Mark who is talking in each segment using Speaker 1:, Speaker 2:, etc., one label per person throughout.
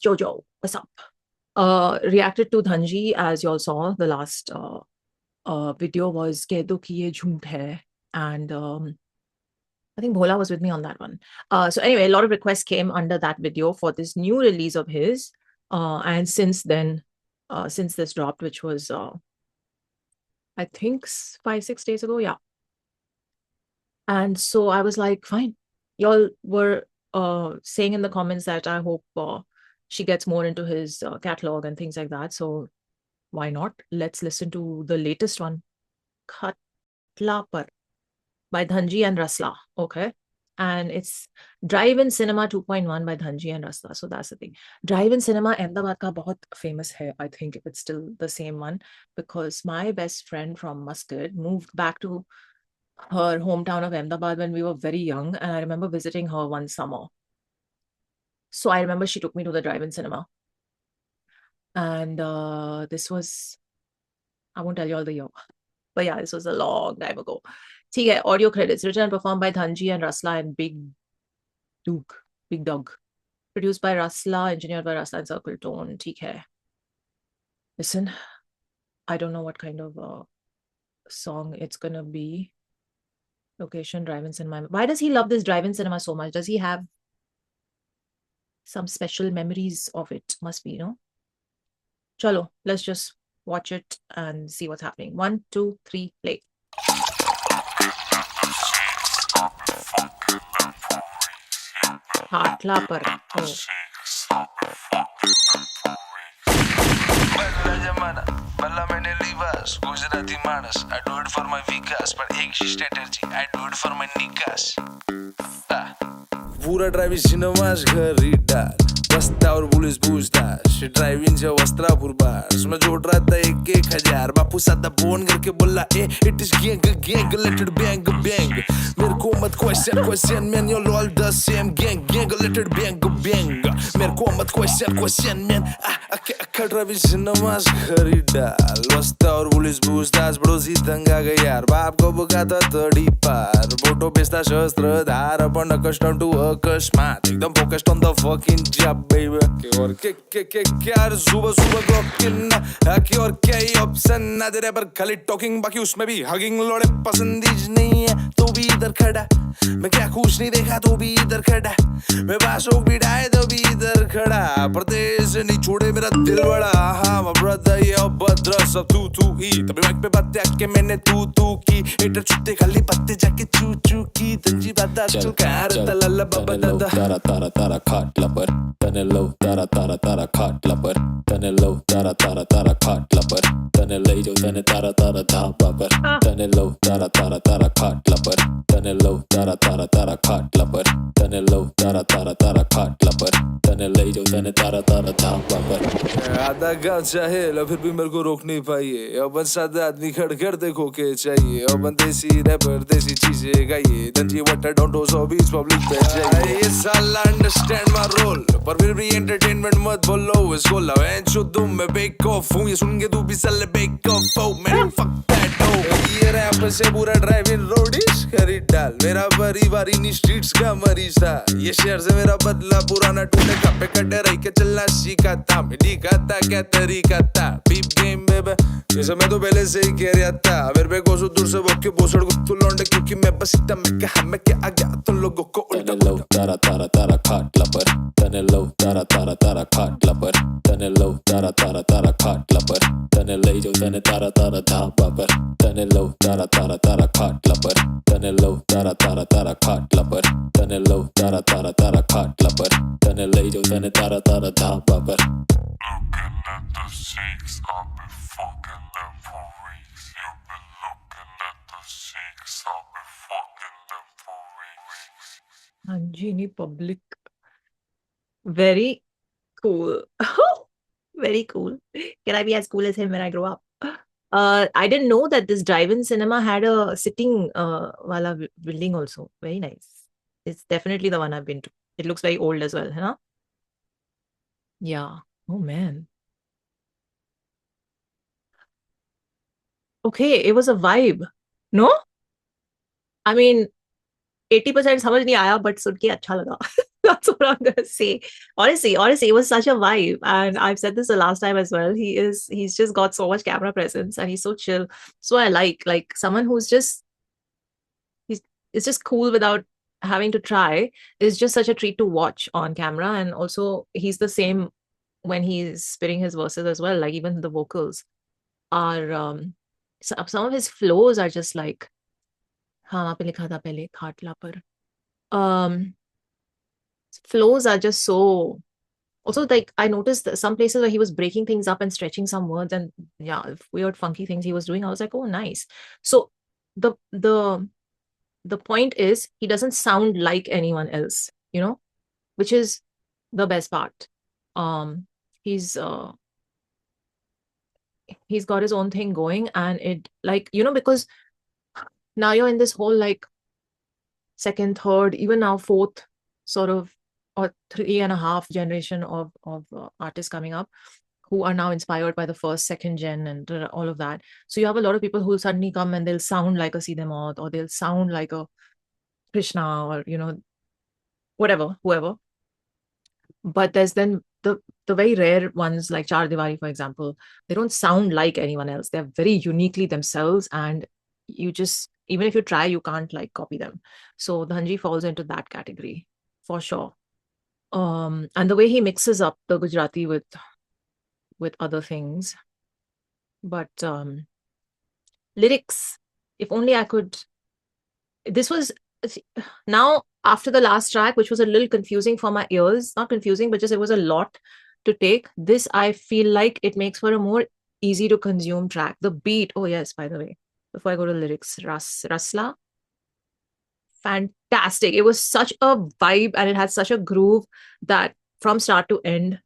Speaker 1: Jojo. What's up? Reacted to Dhanji, as you all saw. The last video was "Keh Do Ki Ye Jhoot Hai," and I think Bhola was with me on that one. So anyway, a lot of requests came under that video for this new release of his, and since then, since this dropped, which was I think 5-6 days ago, yeah. And so I was like, fine. Y'all were saying in the comments that I hope she gets more into his catalog and things like that. So why not? Let's listen to the latest one, Khatla Par by Dhanji and Rasla. Okay. And it's Drive-In Cinema 2.1 by Dhanji and Rasla. So that's the thing. Drive-In Cinema Ahmedabad ka bahut famous hai. I think it's still the same one because my best friend from Muscat moved back to her hometown of Ahmedabad when we were very young, and I remember visiting her one summer. So I remember she took me to the drive-in cinema, and this was, I won't tell you all the year, but yeah, this was a long time ago. Okay, audio credits written and performed by Dhanji and Rasla and Big Dog, produced by Rasla, engineered by Rasla and Circle Tone. Okay, listen, I don't know what kind of song it's gonna be. Location, drive-in cinema. Why does he love this drive-in cinema so much? Does he have some special memories of it? Must be, you know? Chalo, let's just watch it and see what's happening. 1, 2, 3, play. Khatla Par. Oh.
Speaker 2: Gujarati manas, I do it for my vikas, but ek strategy, I do it for my nikas. Pura drive cinemas घरी डाल बस्ता और police पूछताछ driving से वस्त्रापुर बार मैं जोड़ रहा था 1,000 बापू सादा फोन करके बोला it is gang let it bang मेरे को मत question man you're all the same gang let it bang मेरे को मत question man अक्का ड्राइविंग cinemas घरी डाल बस्ता और पुलिस पूछताछ पड़ोसी तंग आ गए यार बाप को बुकाता तड़ी पार फोटो बेचता शस्त्र धार अपन accustomed to अकस्मात एकदम focused on the fucking job baby और क्या यार सुबह ग्लॉकिन कि और क्या ही ऑप्शन ना दे रहे पर खाली टॉकिंग बाकी उसमें भी हगिंग लोड़े पसंदीज नहीं है तो भी इधर खड़ा मैं क्या खुश नहीं देखा तो भी इधर खड़ा मैं बासों बिठाए तो भी इधर खड़ा परदेश नहीं छोड़े मेरा दिल बड़ा हाँ my brother ये अभद्र सब तू ही तभी माइक पे बातें आके मैंने तू की हेटर छुट्टे खाली बातें जाके चू की धंजी बाता चल कार तलला बाबा दादा तारा खाटला पर तने लो तारा खाटला पर तने लो तारा खाटला पर तने ले जो तने तारा धापा पर तने लो तारा खाटला पर तने लो तारा खाटला पर तने लो तारा खाटला पर तने ले जो तने तारा धापा पर आधा गाँव चाहे लो फिर भी मेरे को रोक नहीं पाइए अपन सादा आदमी खड़ देखो के चाहिए अपन देसी रैपर देसी चीजें गाइए धंजी वाटर डोंट डो सो बीच पब्लिक पे जाइए ये साला अंडरस्टैंड माय रोल पर फिर भी एंटरटेनमेंट मत बोलो इसको लवें जो तुम मैं बेक ऑफ हूँ ये सुन के तू भी साले बेक ऑफ हो मैन फक दैट हो ये रैप से पूरा ड्राइविंग रोडिश खरीद डाल मेरा परिवार इन स्ट्रीट्स का मरीज था ये शहर से मेरा बदला पुराना टूटे कपे कटे रह के चलना सीखा था मैं दिखाता क्या तरीका था बीप गेम बेबे ये सब मैं तो पहले से ही कह रहा था मेरे पे कोसों दूर से बोके बोसड़ गुप्तु लौंडे क्योंकि मैं बस इतना मैं क्या आ गया तुम लोगों को उल्टा लो तारा खाटला पर तने लो तारा खाटला पर तने लो तारा खाटला पर तने ले जो तने तारा धापा पर तने लो तारा खाटला पर तने लो तारा खाटला पर तने लो तारा खाटला पर तने ले जो तने तारा धापा पर Looking at the six, I'll be fucking them for weeks. You've been looking at the six, I'll be fucking them for weeks.
Speaker 1: Anjini public. Very cool. Very cool. Can I be as cool as him when I grow up? I didn't know that this drive-in cinema had a sitting wala building also. Very nice. It's definitely the one I've been to. It looks very old as well, huh? Yeah. Oh man. Okay, it was a vibe. No? I mean, 80% समझ नहीं आया, but सुन के अच्छा लगा. That's what I'm gonna say. Honestly, it was such a vibe. And I've said this the last time as well. He's just got so much camera presence and he's so chill. So I like someone who's just he's it's just cool without having to try. Is just such a treat to watch on camera. And also he's the same when he's spitting his verses as well. Like even the vocals are some of his flows are just like हाँ वहाँ पे लिखा था पहले खाटला पर um flows are just so also like I noticed that some places where he was breaking things up and stretching some words and yeah weird funky things he was doing. I was like, oh nice. So the the the point is he doesn't sound like anyone else, which is the best part. um he's he's got his own thing going and it like because now you're in this whole like second, third, even now fourth sort of or three and a half generation of artists coming up who are now inspired by the first, second gen and all of that. So you have a lot of people who will suddenly come and they'll sound like a Siddharth or they'll sound like a Krishna or whatever, whoever. But there's then the very rare ones like Char Diwali, for example. They don't sound like anyone else. They're very uniquely themselves, and you just even if you try, you can't like copy them. So Dhanji falls into that category for sure. And the way he mixes up the Gujarati with other things, but lyrics. If only I could. This was now after the last track, which was a little confusing for my ears. Not confusing, but just it was a lot to take. This I feel like it makes for a more easy to consume track. The beat. Oh yes, by the way, before I go to lyrics, Rasla, fantastic. It was such a vibe and it had such a groove that from start to end,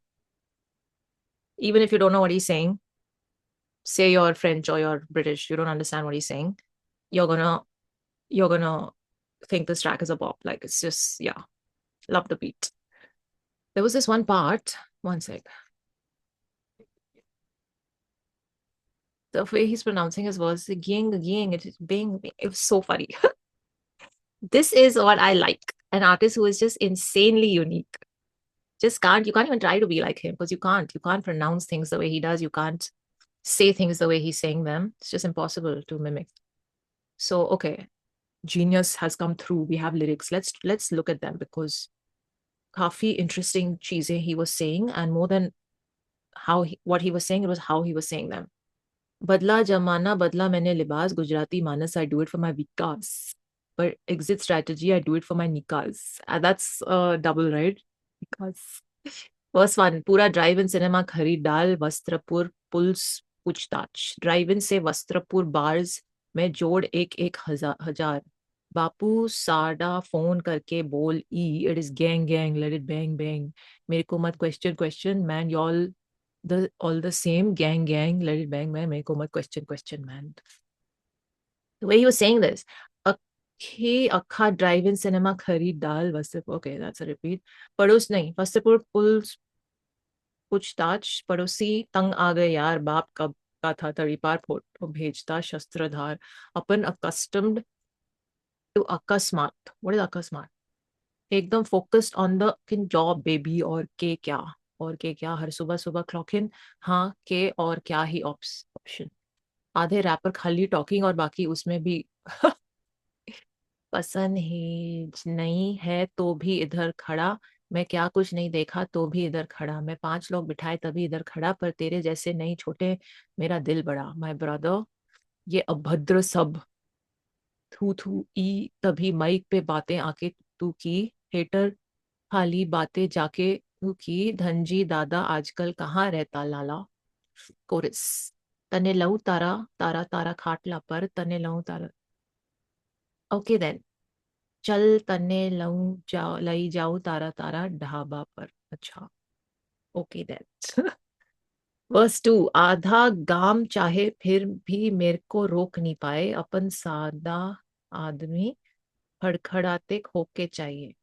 Speaker 1: even if you don't know what he's saying, say you're French or you're British, you don't understand what he's saying, you're gonna think this track is a bop. Like it's just yeah, love the beat. There was this one part. One sec. The way he's pronouncing his words, the ging, it is being. It was so funny. This is what I like. An artist who is just insanely unique. Just can't you can't even try to be like him because you can't. You can't pronounce things the way he does. You can't say things the way he's saying them. It's just impossible to mimic. So okay, genius has come through. We have lyrics. Let's look at them because काफी interesting चीजें he was saying and more than what he was saying, it was how he was saying them. बदला जमाना बदला मैंने लिबास गुजराती मानस I do it for my vikas but exit strategy I do it for my nikas. That's double, right? Because first one पूरा drive in cinema खरीदाल वस्त्रपुर पुल्स पूछताछ drive in से वस्त्रपुर बार्स में जोड़ एक एक हजार बापू साडा फोन करके बोल ई it is gang gang let it bang bang मेरे को मत question question man y'all all the same gang let it bang man मेरे को मत question man. The way he was saying this अखे अखा ड्राइव इन सिनेमा खरीदाल Vastrapur okay that's a repeat पड़ोस नहीं वस्त्रपुर पुल्स पूछताछ पड़ोसी तंग आ गए यार बाप कब का था तड़ी पार फोटो भेजता शस्त्रधार अपन अकस्टम्ड टू अकस्मात व्हाट इज अकस्मात एकदम फोकस्ड ऑन द किन जॉब बेबी और के क्या हर सुबह सुबह क्लॉक इन हाँ के और क्या ही ऑप्शन आधे रैपर खाली टॉकिंग और बाकी उसमें भी पसंद ही नहीं है तो भी इधर खड़ा मैं क्या कुछ नहीं देखा तो भी इधर खड़ा मैं 5 लोग बिठाए तभी इधर खड़ा पर तेरे जैसे नहीं छोटे मेरा दिल बड़ा माय ब्रदर ये अभद्र सब थू थू ई तभी माइक पे बातें आके तू की हेटर खाली बातें जाके तू की धनजी दादा आजकल कहाँ रहता लाला कोरस तने लऊ तारा तारा तारा खाटला पर तने लऊ तारा ओके देन चल तने लऊ जाओ लाई जाओ तारा तारा ढाबा पर अच्छा ओके देन वर्स 2 आधा गाम चाहे फिर भी मेरे को रोक नहीं पाए अपन सादा आदमी खड़खड़ाते होके चाहिए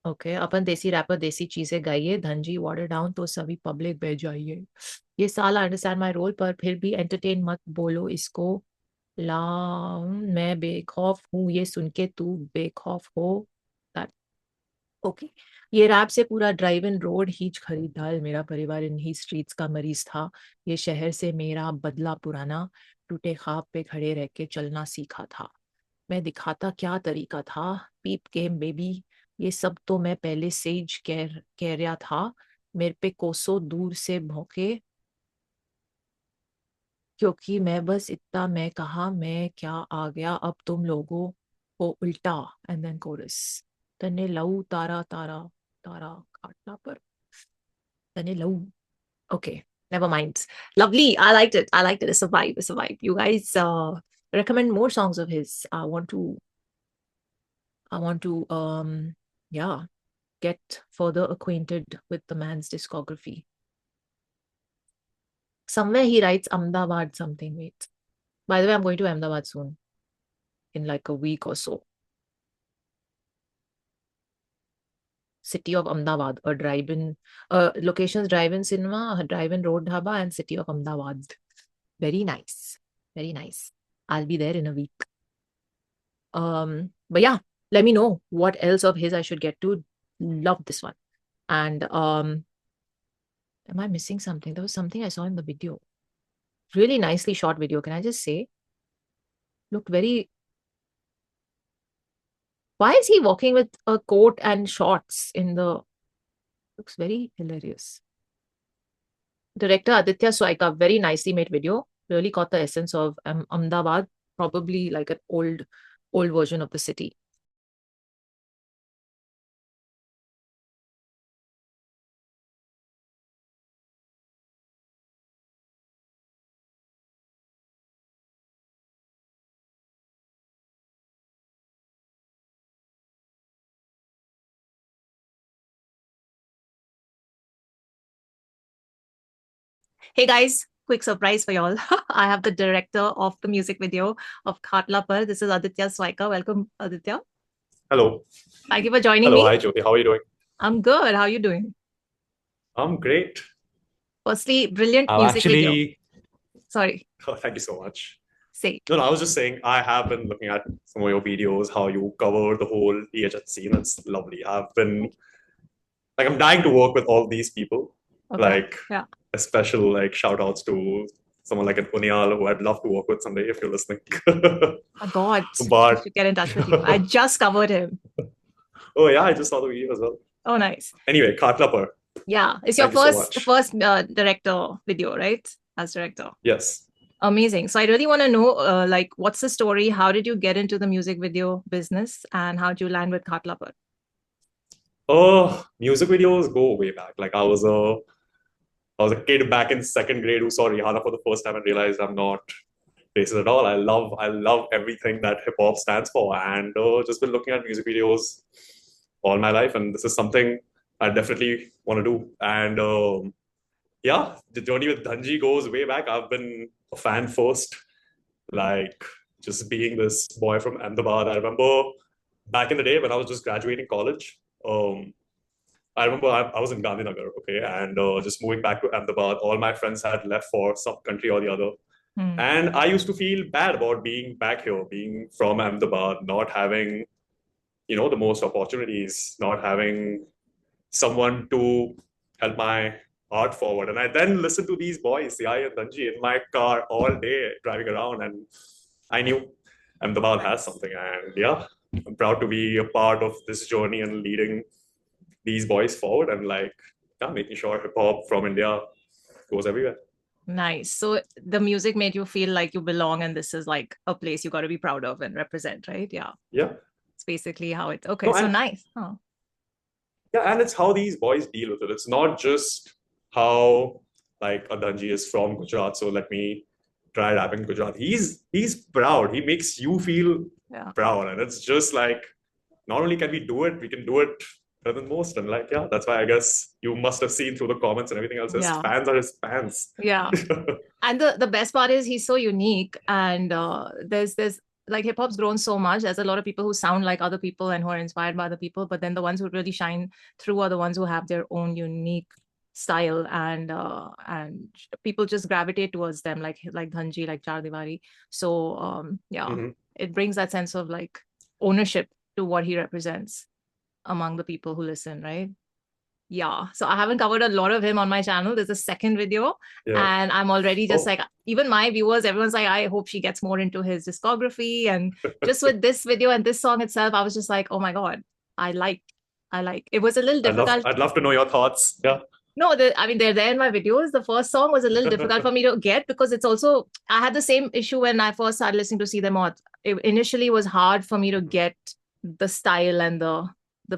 Speaker 1: ओके अपन देसी रैपर देसी चीजें गाइए धनजी वाटर डाउन तो सभी पब्लिक बह जाइए ये साला अंडरस्टैंड माय रोल पर फिर भी एंटरटेन मत बोलो इसको ला मैं बेखौफ हूँ ये सुन के तू बेखौफ हो ओके, ये रैप से पूरा ड्राइव इन रोड हीच खरीदार, मेरा परिवार इन ही स्ट्रीट्स का मरीज था, ये शहर से मेरा बदला पुराना, टूटे ख्वाब पे खड़े रह के चलना सीखा था, मैं दिखाता क्या तरीका था, पीप गेम बेबी, ये सब तो मैं पहले से ही कह रहा था, मेरे पे कोसों दूर से भौंके, क्योंकि मैं बस इतना मैं कहा मैं क्या आ गया अब तुम लोगों को उल्टा, एंड देन कोरस, तने लऊ तारा तारा तारा खाटला पर, तने लऊ. Okay, never mind. Lovely. I liked it. I liked it. It's a vibe. It's a vibe. You guys recommend more songs of his. I want to yeah, get further acquainted with the man's discography. Somewhere he writes Ahmedabad something. Wait. By the way, I'm going to Ahmedabad soon, in like a week or so. City of Ahmedabad, a drive-in, locations drive-in cinema, a drive-in road dhaba, and City of Ahmedabad. Very nice. Very nice. I'll be there in a week. But yeah, let me know what else of his I should get to. Love this one. And am I missing something? There was something I saw in the video. Really nicely shot video. Can I just say? Looked very. Why is he walking with a coat and shorts in the? Looks very hilarious. Director Aditya Swaika, very nicely made video. Really caught the essence of Ahmedabad, probably like an old version of the city. Hey guys, quick surprise for y'all. I have the director of the music video of Khatla Par. This is Aditya Swaika. Welcome, Aditya.
Speaker 3: Hello.
Speaker 1: Thank you for joining
Speaker 3: Hello.
Speaker 1: me.
Speaker 3: Hi, Jyoti. How are you doing?
Speaker 1: I'm good. How are you doing?
Speaker 3: I'm great.
Speaker 1: Firstly, brilliant
Speaker 3: I'm
Speaker 1: music video.
Speaker 3: actually,
Speaker 1: Sorry,
Speaker 3: oh, thank you so much.
Speaker 1: say.
Speaker 3: No, I was just saying, I have been looking at some of your videos, how you cover the whole EHS scene. It's lovely. I'm dying to work with all these people.
Speaker 1: Okay.
Speaker 3: Like,
Speaker 1: Yeah.
Speaker 3: a special, shout outs to someone like an Unyal who I'd love to work with someday if you're listening.
Speaker 1: Oh God, I
Speaker 3: But,
Speaker 1: should get in touch with you. I just covered him.
Speaker 3: oh, yeah, I just saw the video as well.
Speaker 1: Oh, nice.
Speaker 3: Anyway, Khatla Par.
Speaker 1: Yeah, it's your
Speaker 3: Thank you so much.
Speaker 1: first director video, right? As director.
Speaker 3: Yes.
Speaker 1: Amazing. So I really want to know, like, what's the story? How did you get into the music video business, and how did you land with Khatla Par?
Speaker 3: Music videos go way back. Like I was a kid back in second grade who saw Rihanna for the first time and realized I'm not racist at all. I love everything that hip hop stands for, and just been looking at music videos all my life, and this is something I definitely want to do. And yeah, the journey with Dhanji goes way back. I've been a fan first, like just being this boy from Ahmedabad. I remember back in the day when I was just graduating college. I remember I was in Gandhinagar, okay, and just moving back to Ahmedabad. All my friends had left for some country or the other. And I used to feel bad about being back here, being from Ahmedabad, not having, the most opportunities, not having someone to help my art forward. And I then listened to these boys, Sai and Dhanji, in my car all day driving around, and I knew Ahmedabad has something. And yeah, I'm proud to be a part of this journey and leading these boys forward and making sure hip hop from India goes everywhere.
Speaker 1: Nice. So the music made you feel like you belong, and this is like a place you got to be proud of and represent, right? Yeah.
Speaker 3: Yeah.
Speaker 1: It's basically how it. Okay.
Speaker 3: No,
Speaker 1: So
Speaker 3: and
Speaker 1: nice. Oh.
Speaker 3: yeah, and it's how these boys deal with it. It's not just how like Adhanji is from Gujarat, so let me try rapping Gujarat. He's proud. He makes you feel proud, and it's just like not only can we do it, we can do it better than most. And yeah, that's why I guess you must have seen through the comments and everything else. His fans are his fans.
Speaker 1: Yeah. And the best part is he's so unique, and there's like hip hop's grown so much. There's a lot of people who sound like other people and who are inspired by other people, but then the ones who really shine through are the ones who have their own unique style, and people just gravitate towards them, like Dhanji, like Char Diwari. So yeah, it brings that sense of like ownership to what he represents. among the people who listen, right? Yeah. So I haven't covered a lot of him on my channel. There's a second video,
Speaker 3: Yeah.
Speaker 1: and I'm already just
Speaker 3: Oh,
Speaker 1: like, even my viewers, everyone's like, I hope she gets more into his discography. And just with this video and this song itself, I was just like, oh my God, I like. It was a little difficult.
Speaker 3: I'd love to know your thoughts. Yeah.
Speaker 1: No, I mean, they're there in my videos. The first song was a little difficult for me to get because it's also, I had the same issue when I first started listening to See Them Out. It initially was hard for me to get the style and the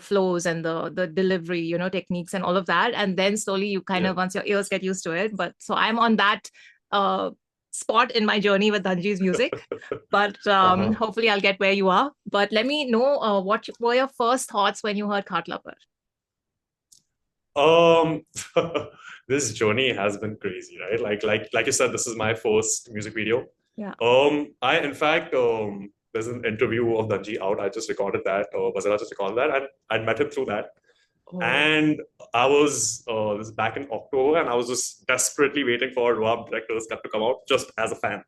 Speaker 1: flows and the delivery, you know, techniques and all of that. And then slowly you kind of, once your ears get used to it. But so I'm on that spot in my journey with Dhanji's music. But hopefully I'll get where you are. But let me know what were your first thoughts when you heard Khatla Par?
Speaker 3: Um, this journey has been crazy, right? Like you said, this is my first music video.
Speaker 1: Yeah.
Speaker 3: I in fact there's an interview of Dhanji out. I just recorded that, or Bazara just recorded that, and I'd met him through that.
Speaker 1: Oh.
Speaker 3: And I was this back in October, and I was just desperately waiting for Roab Director's Cut to come out, just as a fan.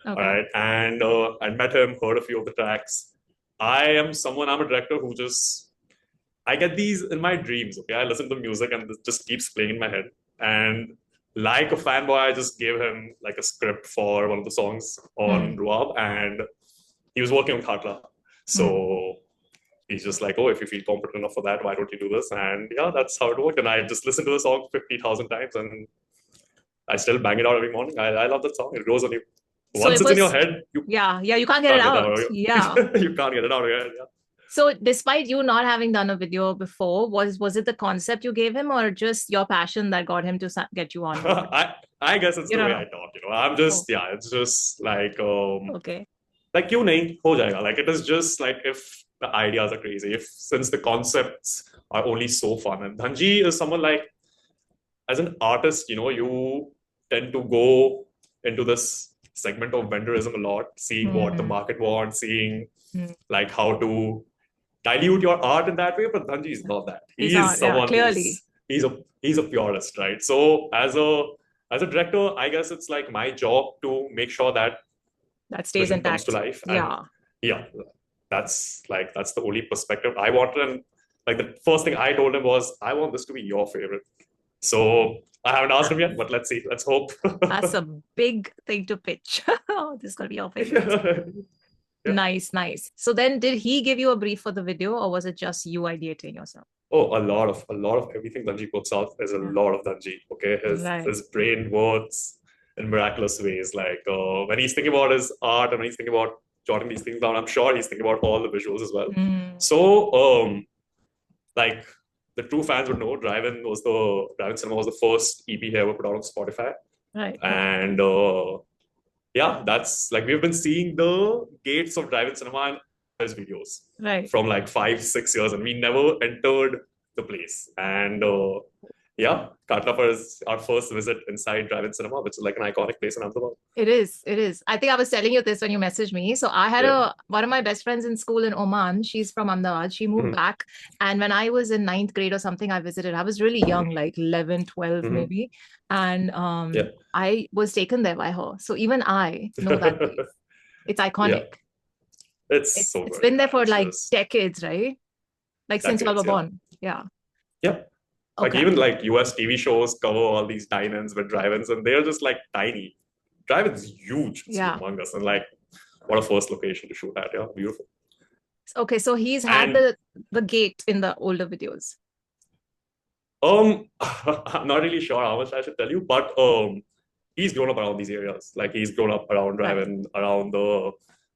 Speaker 1: Okay.
Speaker 3: All right, and I met him, heard a few of the tracks. I'm a director who just I get these in my dreams. Okay, I listen to music and it just keeps playing in my head. And like a fanboy, I just gave him like a script for one of the songs on Ruab, and he was working on Khatla. So he's just like, oh, if you feel confident enough for that, why don't you do this? And yeah, that's how it worked. And I just listened to the song 50,000 times, and I still bang it out every morning. I love that song. It grows on you.
Speaker 1: So
Speaker 3: Once it's in your head, you
Speaker 1: you can't get it out. Yeah.
Speaker 3: You can't get it out of your head. Yeah.
Speaker 1: So despite you not having done a video before, was it the concept you gave him or just your passion that got him to get you on board?
Speaker 3: I guess it's the way I talk, you know. I'm just it's just like
Speaker 1: okay.
Speaker 3: Like क्यों नहीं हो जाएगा. Like it is just like if the ideas are crazy, if since the concepts are only so fun. And Dhanji is someone like, as an artist, you know, you tend to go into this segment of vendorism a lot, seeing what the market wants, seeing like how to dilute your art in that way. But Dhanji is not that. He's someone clearly. He's a purist, right? So as a director, I guess it's like my job to make sure that
Speaker 1: stays intact,
Speaker 3: comes to life. And yeah, that's the only perspective I wanted. And like the first thing I told him was, I want this to be your favorite. So I haven't asked him yet, but let's see. Let's hope.
Speaker 1: That's a big thing to pitch. This is gonna be your favorite. Yeah. Nice. So then did he give you a brief for the video, or was it just you ideating yourself?
Speaker 3: Oh, a lot of everything Dhanji puts out is a lot of Dhanji. Okay, his brain works in miraculous ways. Like when he's thinking about his art and when he's thinking about jotting these things down, I'm sure he's thinking about all the visuals as well. So like the true fans would know, Drive-In Cinema was the first EP he ever put out on Spotify.
Speaker 1: Right.
Speaker 3: And yeah, that's like we've been seeing the gates of Drive-In Cinema in his videos from like 5-6 years, and we never entered the place. And yeah, Khatla Par is our first visit inside Drive-In Cinema, which is like an iconic place in Ahmedabad.
Speaker 1: It is. I think I was telling you this when you messaged me. So I had one of my best friends in school in Oman. She's from Ahmedabad. She moved back. And when I was in 9th grade or something, I visited. I was really young, like 11, 12 maybe. And I was taken there by her. So even I know that place. It's iconic.
Speaker 3: It's so
Speaker 1: it's been there for like decades, right? Like since you were born. Yeah.
Speaker 3: Like even like US TV shows cover all these dine-ins with drive-ins, and they're just like tiny. Drive-in's huge. It's humongous. And like what a first location to shoot at. Yeah, beautiful.
Speaker 1: Okay, so he's had the gate in the older videos.
Speaker 3: I'm not really sure how much I should tell you, but he's grown up around these areas. Like he's grown up around Drive-In, around the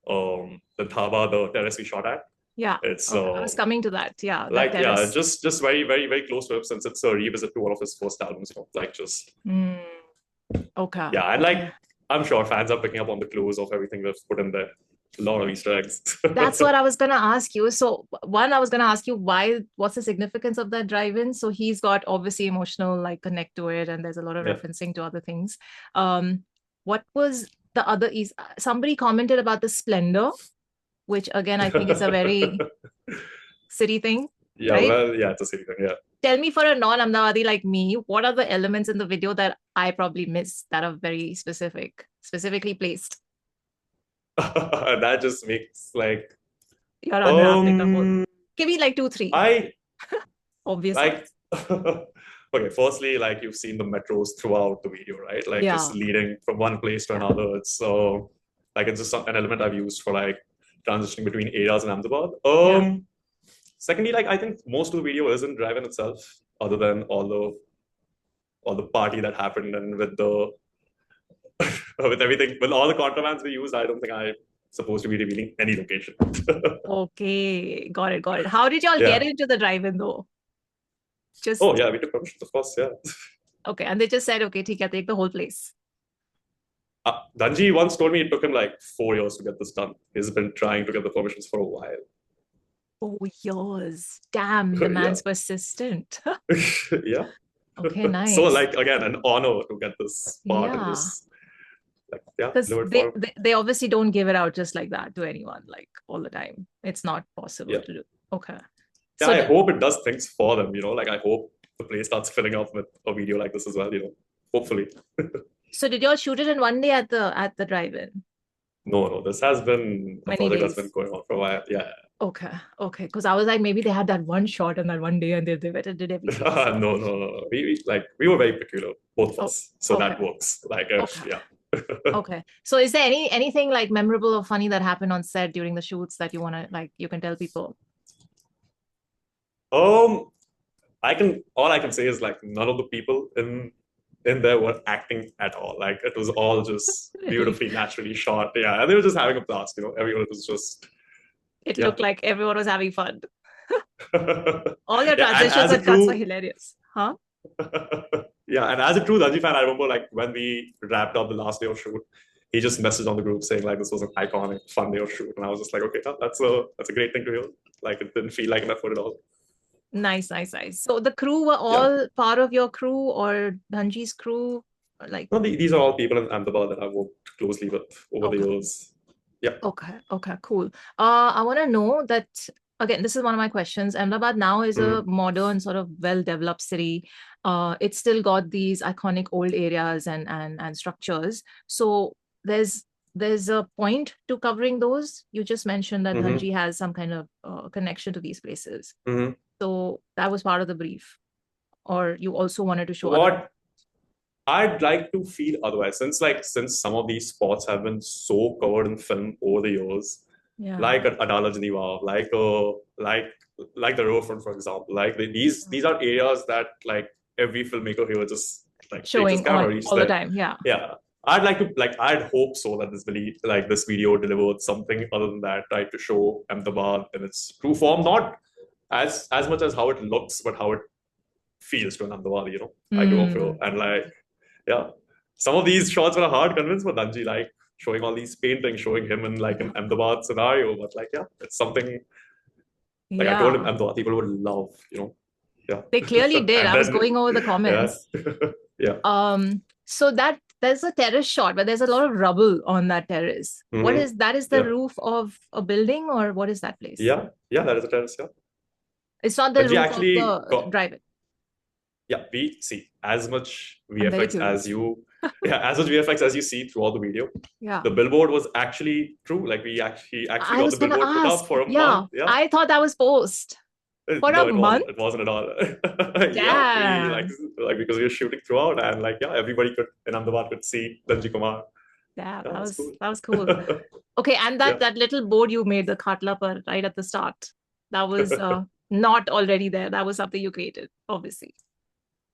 Speaker 3: dhaba, the terrace we shot at.
Speaker 1: Yeah,
Speaker 3: it's
Speaker 1: I was coming to that. Yeah,
Speaker 3: like just very very very close to him, since it's a revisit to one of his first albums. You know, like just
Speaker 1: okay.
Speaker 3: Yeah, and like I'm sure fans are picking up on the clues of everything we've put in there. A lot of Easter eggs.
Speaker 1: That's what I was gonna ask you. So one, I was gonna ask you what's the significance of that drive-in? So he's got obviously emotional like connect to it, and there's a lot of referencing to other things. What was the other? Somebody commented about the splendor, which again I think is a very city thing.
Speaker 3: Yeah,
Speaker 1: right?
Speaker 3: Well, yeah, it's a city thing. Yeah.
Speaker 1: Tell me, for a non-Ahmedabadi like me, what are the elements in the video that I probably missed that are very specifically placed?
Speaker 3: That just makes like
Speaker 1: you're unwrapping the whole. Give me like 2, 3. Obvious
Speaker 3: Like,
Speaker 1: ones.
Speaker 3: okay, firstly, like you've seen the metros throughout the video, right? Like just
Speaker 1: Yeah.
Speaker 3: leading from one place to another. It's like it's just an element I've used for like transitioning between areas in Ahmedabad.
Speaker 1: Yeah.
Speaker 3: Secondly, like I think most of the video isn't drive-in itself, other than all the party that happened and with the with everything, with all the contrabands we used. I don't think I'm supposed to be revealing any location.
Speaker 1: Okay. Got it. Got it. How did y'all get
Speaker 3: Yeah.
Speaker 1: into the drive-in though?
Speaker 3: Oh
Speaker 1: Just
Speaker 3: yeah, we took permission, of course. Yeah.
Speaker 1: okay. And they just said, okay, take the whole place.
Speaker 3: Dhanji once told me it took him like 4 years to get this done. He's been trying to get the permissions for a while.
Speaker 1: 4 years. Damn, the
Speaker 3: Yeah.
Speaker 1: man's persistent.
Speaker 3: Yeah.
Speaker 1: Okay,
Speaker 3: So
Speaker 1: nice.
Speaker 3: like again, an honor to get this part and
Speaker 1: Yeah.
Speaker 3: just like yeah,
Speaker 1: Because
Speaker 3: deliver it
Speaker 1: they,
Speaker 3: for him.
Speaker 1: they they obviously don't give it out just like that to anyone, like all the time. It's not possible
Speaker 3: Yeah.
Speaker 1: to do. Okay.
Speaker 3: Yeah,
Speaker 1: So
Speaker 3: I hope it does things for them, like I hope the place starts filling up with a video like this as well. Hopefully.
Speaker 1: so did y'all shoot it in one day at the drive-in?
Speaker 3: No, no, this has been a
Speaker 1: Many
Speaker 3: project that's been
Speaker 1: days.
Speaker 3: going on for a while. Yeah.
Speaker 1: Okay, okay. Because I was like, maybe they had that one shot and that one day and they went and did everything. So,
Speaker 3: No, no, no. We were very peculiar, both of
Speaker 1: oh,
Speaker 3: us. So
Speaker 1: okay,
Speaker 3: that works. Like
Speaker 1: okay,
Speaker 3: yeah.
Speaker 1: okay. So, is there anything like memorable or funny that happened on set during the shoots that you wanna like you can tell people?
Speaker 3: Um, all I can say is like none of the people in there were acting at all. Like it was all just
Speaker 1: Really,
Speaker 3: beautifully naturally shot. Yeah, and they were just having a blast. Everyone was just
Speaker 1: it
Speaker 3: yeah.
Speaker 1: looked like everyone was having fun. All your
Speaker 3: Yeah, and
Speaker 1: transitions
Speaker 3: as a
Speaker 1: and cuts were
Speaker 3: true
Speaker 1: hilarious, huh?
Speaker 3: yeah, and as a true Dhanji fan, I remember like when we wrapped up the last day of shoot, he just messaged on the group saying like this was an iconic, fun day of shoot, and I was just like, okay, that's a great thing to hear. Like it didn't feel like an effort at all.
Speaker 1: Nice, nice, nice. So the crew were
Speaker 3: Yeah.
Speaker 1: all part of your crew or Dhanji's crew? Like,
Speaker 3: No, these are all people in Ahmedabad that I've worked closely with over the
Speaker 1: okay,
Speaker 3: years. Yeah.
Speaker 1: okay, okay, cool. I want to know that again, this is one of my questions. Ahmedabad now is a
Speaker 3: Mhm.
Speaker 1: modern, sort of well-developed city. It's still got these iconic old areas and structures. So there's a point to covering those. You just mentioned that
Speaker 3: Mhm.
Speaker 1: Dhanji has some kind of connection to these places.
Speaker 3: Mhm.
Speaker 1: So that was part of the brief, or you also wanted to show other.
Speaker 3: What I'd like to feel otherwise, since some of these spots have been so covered in film over the years,
Speaker 1: Yeah.
Speaker 3: like at Adala Geneva, like the riverfront, for example, like these are areas that like every filmmaker here just like takes his
Speaker 1: Showing
Speaker 3: camera, reaches
Speaker 1: all the
Speaker 3: there.
Speaker 1: time. Yeah.
Speaker 3: Yeah. I'd hope so that this video delivered something other than that, tried to show Ahmedabad in its true form, not as much as how it looks, but how it feels to an Ahmedabadi. I grew up here,
Speaker 1: Mm.
Speaker 3: and like, yeah, some of these shots were hard convince for Dhanji, like showing all these paintings, showing him in like an Ahmedabad scenario, but like, yeah, it's something like I told him
Speaker 1: Yeah.
Speaker 3: Ahmedabad people would love, yeah,
Speaker 1: They clearly did.
Speaker 3: and
Speaker 1: I was
Speaker 3: then
Speaker 1: going over the
Speaker 3: yeah,
Speaker 1: comments.
Speaker 3: yeah,
Speaker 1: So that there's a terrace shot, but there's a lot of rubble on that terrace. What
Speaker 3: hmm
Speaker 1: is that? Is the
Speaker 3: yeah,
Speaker 1: roof of a building, or what is that place?
Speaker 3: yeah, yeah, that is a terrace, yeah.
Speaker 1: It's not the
Speaker 3: Dhanji
Speaker 1: roof of
Speaker 3: actually
Speaker 1: the
Speaker 3: got
Speaker 1: drive-in.
Speaker 3: yeah, we see as much
Speaker 1: I'm very
Speaker 3: VFX as
Speaker 1: curious.
Speaker 3: you yeah, as much VFX as you see throughout the video.
Speaker 1: Yeah.
Speaker 3: The billboard was actually true. Like he actually
Speaker 1: I
Speaker 3: got
Speaker 1: was
Speaker 3: the
Speaker 1: gonna
Speaker 3: billboard put up
Speaker 1: ask.
Speaker 3: for a
Speaker 1: Yeah.
Speaker 3: month. Yeah.
Speaker 1: I thought that was post. For a
Speaker 3: No, it wasn't.
Speaker 1: month?
Speaker 3: It wasn't at all. Yeah, we
Speaker 1: Damn.
Speaker 3: like because we were shooting throughout and like yeah, everybody could in Ahmedabad could see Dhanji Kumar.
Speaker 1: Damn,
Speaker 3: Yeah,
Speaker 1: that
Speaker 3: it's
Speaker 1: was
Speaker 3: cool.
Speaker 1: that was cool. Okay, and
Speaker 3: Yeah.
Speaker 1: that little board you made, the Khatla Par, right at the start, that was not already there. That was something you created, obviously.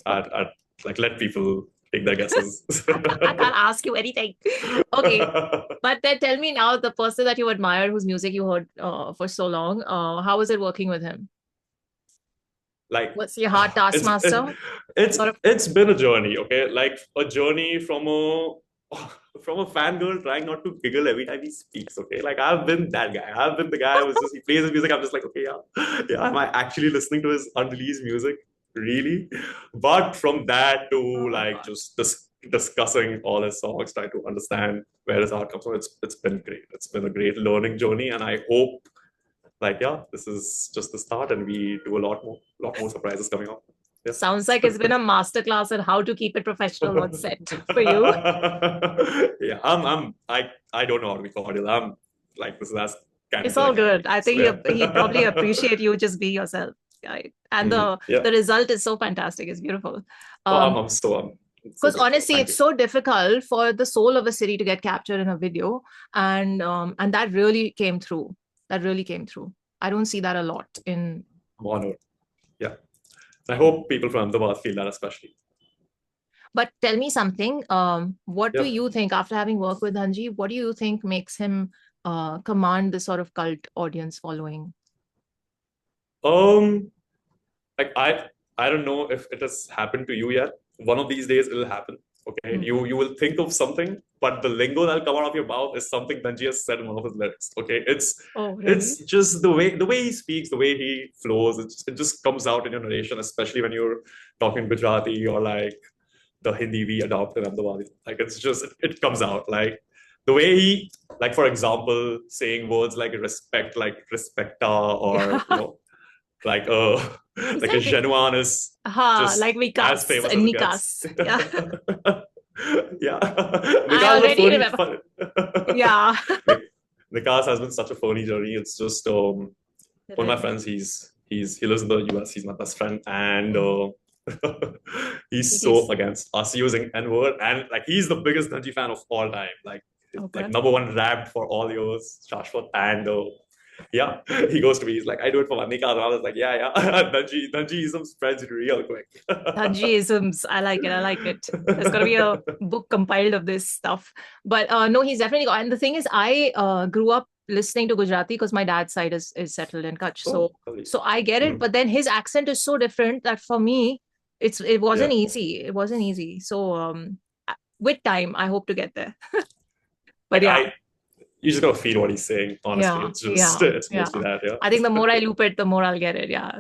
Speaker 1: Okay.
Speaker 3: I'd like let people take their guesses.
Speaker 1: I can't ask you anything. Okay, but then tell me now, the person that you admire, whose music you heard for so long, how was it working with him?
Speaker 3: Like
Speaker 1: Was your heart
Speaker 3: it's
Speaker 1: taskmaster?
Speaker 3: it's
Speaker 1: Sort of.
Speaker 3: it's been a journey, okay? Like a journey from a from a fangirl trying not to giggle every time he speaks, okay? Like I've been that guy. I've been the guy who's just he plays his music. I'm just like, okay, yeah, yeah. Am I actually listening to his unreleased music? Really? But from that
Speaker 1: Oh
Speaker 3: to
Speaker 1: my
Speaker 3: like
Speaker 1: God.
Speaker 3: just discussing all his songs, trying to understand where his art comes from, it's been great. It's been a great learning journey, and I hope like yeah, this is just the start, and we do lot more surprises coming up. Yeah.
Speaker 1: Sounds like it's been a masterclass on how to keep it professional on set for you.
Speaker 3: Yeah, I don't know how to be cordial. I'm like this is as candid
Speaker 1: It's
Speaker 3: as I
Speaker 1: all
Speaker 3: can be.
Speaker 1: good. I
Speaker 3: So
Speaker 1: think
Speaker 3: yeah.
Speaker 1: he'd probably appreciate you just be yourself. Right. And the result is so fantastic. It's beautiful.
Speaker 3: I'm so
Speaker 1: Because
Speaker 3: grateful.
Speaker 1: honestly,
Speaker 3: Thank
Speaker 1: it's
Speaker 3: you.
Speaker 1: so difficult for the soul of a city to get captured in a video, and that really came through. That really came through. I don't see that a lot in.
Speaker 3: I'm honored. Yeah. I hope people from Ahmedabad feel that especially.
Speaker 1: But tell me something. What do
Speaker 3: Yep.
Speaker 1: you think, after having worked with Dhanji, what do you think makes him command this sort of cult audience following?
Speaker 3: Like I don't know if it has happened to you yet. One of these days it'll happen. Okay.
Speaker 1: Mm.
Speaker 3: You will think of something, but the lingo that'll come out of your mouth is something Dhanji has said in one of his lyrics. Okay.
Speaker 1: Oh, really?
Speaker 3: It's just the way he speaks, the way he flows, it just comes out in your narration, especially when you're talking Gujarati or like the Hindi we adopt in Ahmedabad. Like it's just it comes out. Like the way he, like for example, saying words like respect, like respecta, or
Speaker 1: Yeah.
Speaker 3: like
Speaker 1: He
Speaker 3: like a
Speaker 1: said,
Speaker 3: genuine is
Speaker 1: like
Speaker 3: just as
Speaker 1: Vikas
Speaker 3: famous as
Speaker 1: and
Speaker 3: it gets.
Speaker 1: Nikas. Yeah.
Speaker 3: Yeah.
Speaker 1: I
Speaker 3: Nikas is a
Speaker 1: already
Speaker 3: phony
Speaker 1: remember.
Speaker 3: fun.
Speaker 1: Yeah.
Speaker 3: Nikas has been such a phony journey. It's just one of my friends, he lives in the US, he's my best friend, and he's
Speaker 1: It
Speaker 3: so
Speaker 1: is.
Speaker 3: against us using N-word, and like he's the biggest Dhanji fan of all time. Like
Speaker 1: Okay.
Speaker 3: number one rapped for all years, Shashwat, and yeah, he goes to me, he's like, I do it for Manika. And I was like, yeah. Dhanji spreads real quick.
Speaker 1: Dhanjiisms. I like it. I like it. There's got to be a book compiled of this stuff. But no, he's definitely got. And the thing is, I grew up listening to Gujarati because my dad's side is settled in Kutch.
Speaker 3: Oh,
Speaker 1: So I get it.
Speaker 3: mm,
Speaker 1: But then his accent is so different that for me, it wasn't
Speaker 3: yeah.
Speaker 1: easy. It wasn't easy. So with time, I hope to get there. But
Speaker 3: Like
Speaker 1: yeah.
Speaker 3: you just gotta feel what he's saying. Honestly,
Speaker 1: Yeah,
Speaker 3: it's just it's mostly that. Yeah.
Speaker 1: I think the more I loop it, the more I'll get it. Yeah.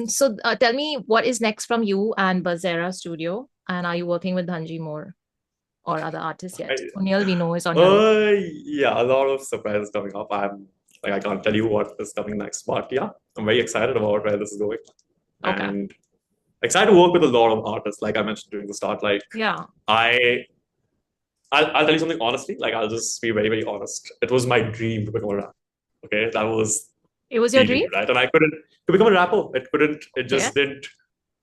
Speaker 1: So tell me, what is next from you and Bazera Studio? And are you working with Dhanji more or other artists
Speaker 3: I,
Speaker 1: yet? O'Neill, we know, is on your list.
Speaker 3: yeah, a lot of surprises coming up. I can't tell you what is coming next, but yeah, I'm very excited about where this is going,
Speaker 1: Okay.
Speaker 3: and excited to work with a lot of artists. Like I mentioned during the start, like
Speaker 1: Yeah.
Speaker 3: I'll tell you something honestly. Like I'll just be very honest. It was my dream to become a rapper. Okay, that was
Speaker 1: It was your
Speaker 3: the
Speaker 1: dream?
Speaker 3: dream, right? And I couldn't to become a rapper. It couldn't. It
Speaker 1: Okay.
Speaker 3: just didn't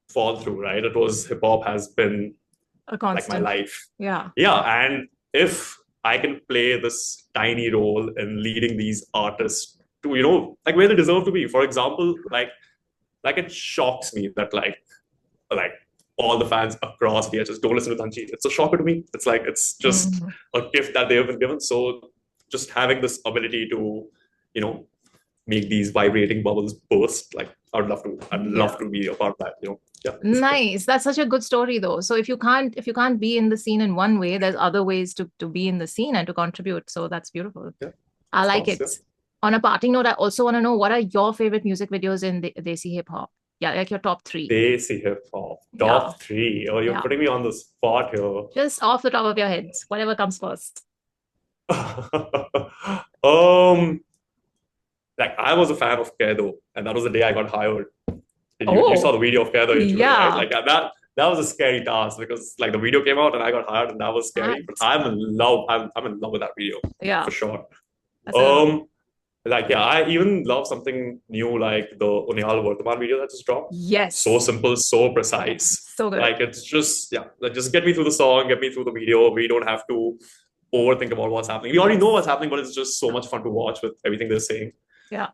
Speaker 3: fall through, right? It was hip hop has been
Speaker 1: A
Speaker 3: like my
Speaker 1: constant.
Speaker 3: life.
Speaker 1: Yeah.
Speaker 3: Yeah, and if I can play this tiny role in leading these artists to, like where they deserve to be. For example, like it shocks me that like all the fans across here just don't listen to Dhanji. It's a shocker to me. It's like it's just
Speaker 1: Mhm.
Speaker 3: a gift that they have been given. So just having this ability to, you know, make these vibrating bubbles burst, like I'd love
Speaker 1: Yeah.
Speaker 3: to be a part of that, Yeah.
Speaker 1: Nice. That's such a good story though. So if you can't be in the scene in one way, there's other ways to be in the scene and to contribute. So that's beautiful.
Speaker 3: Yeah.
Speaker 1: I
Speaker 3: Of
Speaker 1: like
Speaker 3: course,
Speaker 1: it.
Speaker 3: yeah.
Speaker 1: On a parting note, I also want to know, what are your favorite music videos in Desi hip hop? Yeah, like your top three.
Speaker 3: Desi hip hop,
Speaker 1: Yeah.
Speaker 3: top three. Oh, you're
Speaker 1: Yeah.
Speaker 3: putting me on the spot here.
Speaker 1: Just off the top of your heads, whatever comes first.
Speaker 3: um, like I was a fan of Kedo, and that was the day I got hired. You saw
Speaker 1: Oh,
Speaker 3: the video of Kedo usually, right?
Speaker 1: yeah.
Speaker 3: Like that was a scary task because like the video came out and I got hired and that was scary. But
Speaker 1: That,
Speaker 3: I'm in love. I'm in love with that video
Speaker 1: yeah.
Speaker 3: for sure.
Speaker 1: That's a,
Speaker 3: Like yeah, I even love something new like the Onyal Vartaman video that just dropped.
Speaker 1: yes.
Speaker 3: So simple, so precise.
Speaker 1: So good.
Speaker 3: Like it's just like just get me through the song, get me through the video. We don't have to overthink about what's happening. We already know what's happening, but it's just so much fun to watch with everything they're saying.
Speaker 1: Yeah.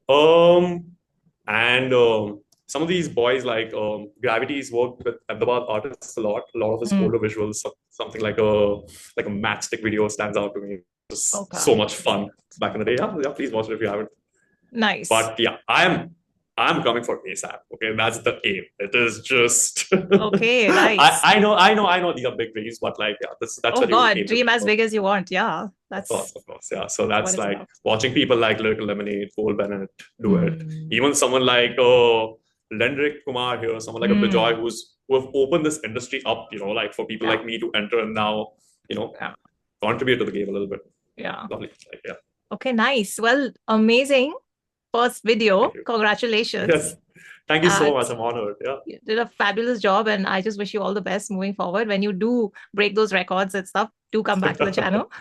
Speaker 3: And some of these boys like Gravity's worked with Ahmedabad artists a lot. A lot of his older visuals, something like a matchstick video stands out to me. Just
Speaker 1: Okay.
Speaker 3: so much fun back in the day. Yeah, please watch it if you haven't.
Speaker 1: Nice.
Speaker 3: But yeah, I'm coming for ASAP. Okay, that's the aim. It is just
Speaker 1: Okay, nice.
Speaker 3: I know these are big dreams, but like yeah, that's
Speaker 1: Oh
Speaker 3: the real
Speaker 1: God,
Speaker 3: aim.
Speaker 1: dream as big as you want. Yeah, that's
Speaker 3: Of course, yeah. So that's
Speaker 1: what it's
Speaker 3: like
Speaker 1: about.
Speaker 3: watching people like Lyrical Lemonade, Cole Bennett do it.
Speaker 1: Mm.
Speaker 3: Even someone like Lendrick Kumar here, someone like a Bijoy who have opened this industry up, like for people like me to enter and now, contribute to the game a little bit.
Speaker 1: Yeah.
Speaker 3: Lovely. Like, yeah.
Speaker 1: Okay, nice. Well, amazing first video. Congratulations.
Speaker 3: Yes. Thank you so much. I'm honored. Yeah.
Speaker 1: You did a fabulous job, and I just wish you all the best moving forward. When you do break those records and stuff, do come back to the channel.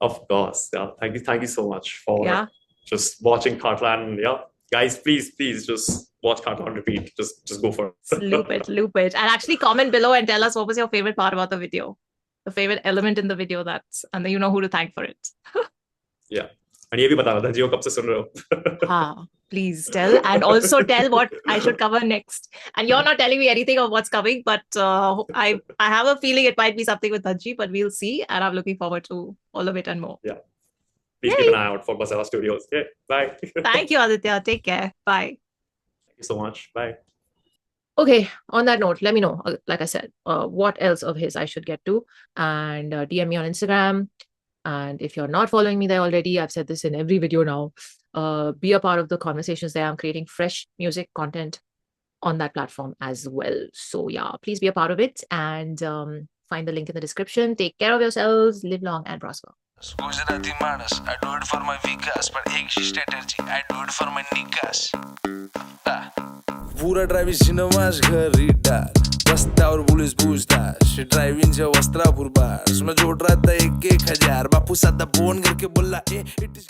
Speaker 3: Of course. Yeah. Thank you so much for just watching Khatla. And yeah, guys, please just watch Khatla on repeat. Just go for it.
Speaker 1: Loop it. And actually comment below and tell us what was your favorite part about the video. The favorite element in the video, and then you know who to thank for it.
Speaker 3: Yeah. And ये भी बताना धनजी को कब से सुन रहे हो?
Speaker 1: हाँ, please tell. And also tell what I should cover next. And you're not telling me anything of what's coming, but I have a feeling it might be something with Dhanji, but we'll see. And I'm looking forward to all of it and more.
Speaker 3: Yeah. Please keep an eye out for Basara Studios. Okay, bye.
Speaker 1: Thank you, Aditya. Take care. Bye.
Speaker 3: Thank you so much. Bye.
Speaker 1: Okay, on that note, let me know, like I said, what else of his I should get to, and DM me on Instagram. And if you're not following me there already, I've said this in every video now, be a part of the conversations there. I'm creating fresh music content on that platform as well. So yeah, please be a part of it, and find the link in the description. Take care of yourselves, live long and prosper.
Speaker 2: Gujarati manas, I do it for my vikas, but ek strategy, I do it for my nikas. पूरा driving cinemas घरी डाल रस्त्यावर police पूछताछ ड्राइविंगच्या वस्त्रापूर बार मैं जोड़ रहा था 1,000 बापू साधा फोन करके बोला इट इज